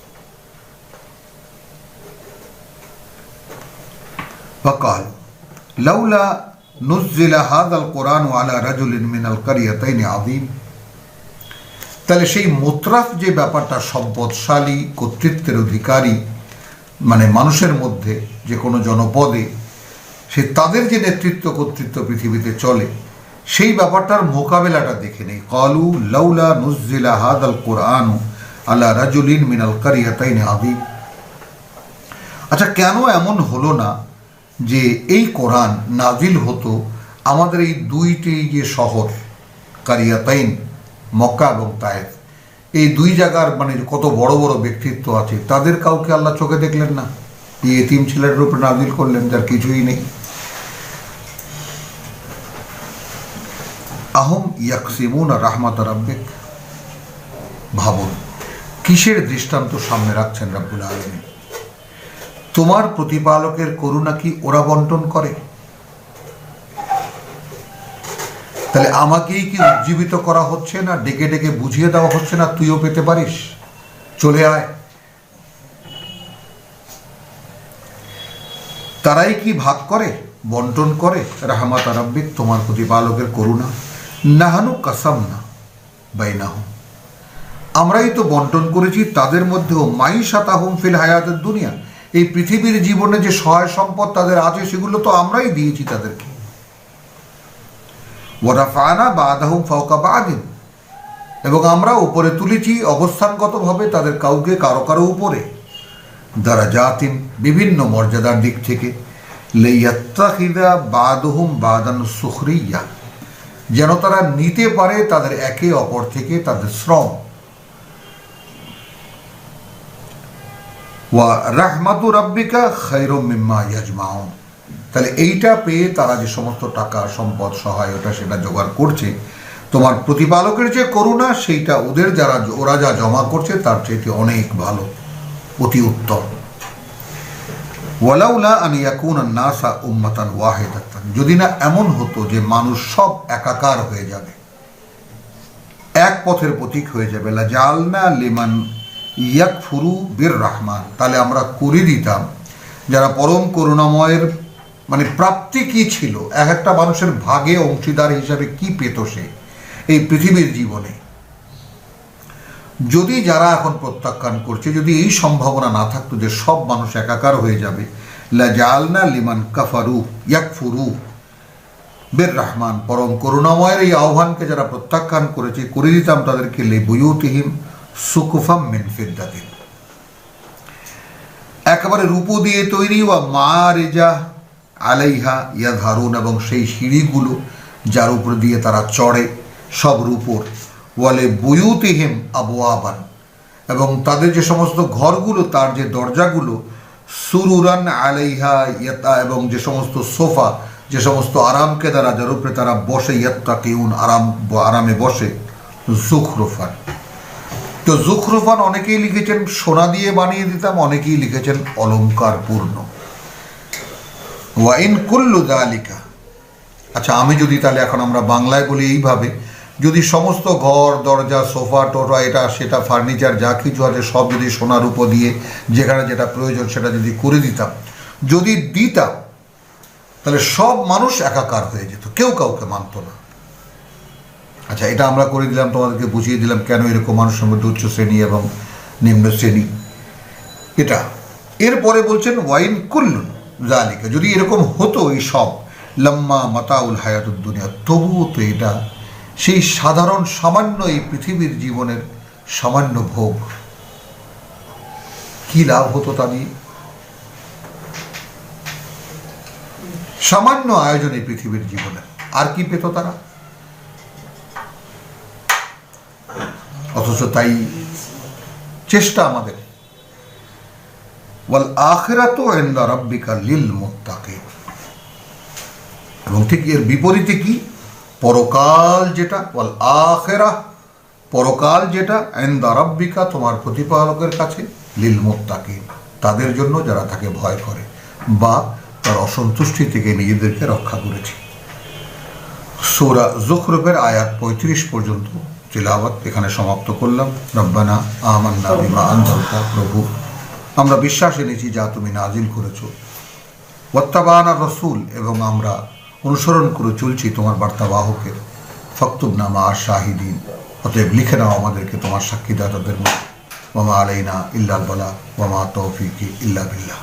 ফাকালু লাউলা নুজ্জিলা হাযাল কুরআনু আলা রাজুলিন মিনাল কারিয়াতাইনি আযীম, তাহলে সেই মুতরাফ যে ব্যাপারটা, সম্পদশালী কর্তৃত্বের অধিকারী মানে মানুষের মধ্যে যে কোনো জনপদে সে তাদের যে নেতৃত্ব কর্তৃত্ব পৃথিবীতে চলে, সেই ব্যাপারটার মোকাবেলাটা দেখে নেই। কালু লাউলা নুজ্জিলা হাযাল কুরআনু আলা রাজুলিন মিনাল কারিয়াতাইনি আযীম, আচ্ছা কেন এমন হলো না যে এই কোরআন নাজিল হতো আমাদের এই দুইটি যে শহর কারিয়াতাইন, মক্কা এবং তায়েফ, এই দুই জায়গার মানে কত বড় বড় ব্যক্তিত্ব আছে, তাদের কাউকে আল্লাহ চোখে দেখলেন না? এই এতিম ছেলের উপরে নাজিল করলেন যার কিছুই নেই। আহম ইয়াকসিমুন রাহমাত রাব্বিক, ভাবুন কিসের দৃষ্টান্ত সামনে রাখছেন রাব্বুল আলামিন। তোমার প্রতিপালকের করুণা কি ওরা বন্টন করে? তাহলে আমাকেই কি উজ্জীবিত করা হচ্ছে না, ডেকে ডেকে বুঝিয়ে দেওয়া হচ্ছে না তুইও পেতে পারিস, চলে আয়? তারাই কি ভাগ করে, বন্টন করে রাহমাত রাব্বিক, তোমার প্রতিপালকের করুণা? নাহানু কাসামনা বাইনাহুম, আমরাই তো বন্টন করেছি তাদের মধ্যেও মাইশাতাহুম ফিল হায়াতের দুনিয়া, এই পৃথিবীর জীবনে যে সহায় সম্পদ তাদের আছে সেগুলো তো আমরাই দিয়েছি তাদেরকে। ওয়ারাফানা বাদাহুম ফাওকা বাদিন, এবং আমরা উপরে তুলেছি অবস্থানগতভাবে তাদের কাউকে কারো কারো উপরে, দারাজাতিন, বিভিন্ন মর্যাদার দিক থেকে, লিয়াত্তাখিযা বাদুহুম বাদান সুখরিয়া, যেন তারা নিতে পারে তাদের একে অপর থেকে তাদের শ্রম। ওয়া রাহমাতু রাব্বিকা খায়রুম মিম্মা ইয়াজমাউন, তাহলে এইটা পেয়ে তারা যে সমস্ত টাকা সম্পদ সহায়তা সেটা জোগাড় করছে, তোমার প্রতিপালকের যে করুণা সেইটা ওদের ওরা যা জমা করছে তার চাইতে অনেক ভালো, অতি উত্তম। ওয়ালাউলা আন ইয়াকুনা নাসা উম্মাতান ওয়াহিদাতান, যদি না এমন হতো যে মানুষ সব একাকার হয়ে যাবে, এক পথের প্রতীক হয়ে যাবে, লাজালনা লিমান ইয়াকফুরু বির রহমান, তাহলে আমরা করে দিতাম যারা পরম করুণাময়ের মানে প্রাপ্তি কি ছিল, এক একটা মানুষের ভাগে অংশীদার হিসাবে কি পেত সে এই পৃথিবীর জীবনে, যদি যারা এখন প্রত্যাখ্যান করছে, যদি এই সম্ভাবনা না থাকতো যে সব মানুষ একাকার হয়ে যাবে, লাজালনা লিমান কাফারু ইয়াকফুরু বির রহমান, পরম করুণাময়ের এই আহ্বানকে যারা প্রত্যাখ্যান করেছে করে দিতাম তাদেরকে লিবুয়ুতিহিম সুকুফাম মিন ফিদ্দাতিন, একেবারে রূপো দিয়ে তৈরি, ওয়া মারিজা আলাইহা ইয়াযহারুন, এবং সেই সিঁড়িগুলো যার উপর দিয়ে তারা চড়ে সব রূপোর, ওয়ালে বুয়ুতিহিম আবওয়াবান, এবং তাদের যে সমস্ত ঘরগুলো তার যে দরজাগুলো, সুরুরান আলাইহা ইয়াতা, এবং যে সমস্ত সোফা, যে সমস্ত আরামকে দ্বারা যার উপরে তারা বসে, ইয়াত্তাকিউন, আরামে বসে, যুখরুফান। তো যুখরুফান অনেকেই লিখেছেন সোনা দিয়ে বানিয়ে দিতাম, অনেকেই লিখেছেন অলঙ্কার পূর্ণ। ওয়াইন কুল্লু যালিকা, আচ্ছা আমি যদি তাহলে এখন আমরা বাংলায় বলি এইভাবে, যদি সমস্ত ঘর দরজা সোফা টোফা এটা সেটা ফার্নিচার যা কিছু আছে সব যদি সোনার রূপো দিয়ে যেখানে যেটা প্রয়োজন সেটা যদি করে দিতাম, যদি দিতাম, তাহলে সব মানুষ একাকার হয়ে যেত, কেউ কাউকে মানত না। আচ্ছা এটা আমরা করে দিলাম, তোমাদেরকে বুঝিয়ে দিলাম কেন এরকম মানুষের মধ্যে উচ্চ শ্রেণী এবং নিম্ন শ্রেণী এটা। এরপরে বলছেন ওয়াইন কুল্লুন যালিকা, যদি এরকম হতো এই সব, লাম্মা মাতাউল হায়াতুদ দুনিয়া, তবুও তো এটা সেই সাধারণ সামান্য এই পৃথিবীর জীবনের সামান্য ভোগ, কি লাভ হতো তা দিয়ে? সামান্য আয়োজন এই পৃথিবীর জীবনে, আর কি পেত তারা? অথচ তাই চেষ্টা আমাদের। ওয়াল আখিরাতু ইনদা রাব্বিকা লিল মুত্তাকিন, এবং ঠিক এর বিপরীতে কি? পরকাল যেটা, ওয়াল আখিরাহ, পরকাল যেটা, ইনদা রাব্বিকা, তোমার প্রতিপালকের কাছে, লিল মুত্তাকিন, তাদের জন্য যারা তাকে ভয় করে বা তার অসন্তুষ্টি থেকে নিজেদেরকে রক্ষা করেছে। সূরা যুখরুফের আয়াত 35 পর্যন্ত তিলাওয়াত এখানে সমাপ্ত করলাম। রব্বানা আমান্না বিমা আনজালতা, প্রভু আমরা বিশ্বাস এনেছি যা তুমি নাজিল করেছো, ওয়াত্তাবানা রাসূল, এবং আমরা অনুসরণ করে চলছি তোমার বার্তাবাহকের, ফাকতুবনা মা শাহিদিন, অতএব লিখে নাও আমাদেরকে তোমার সাক্ষীদাতাদের মধ্যে, ওয়া মা আলাইনা ইল্লাল বালাগ ওয়া মা তাওফীকি ইল্লা বিল্লাহ।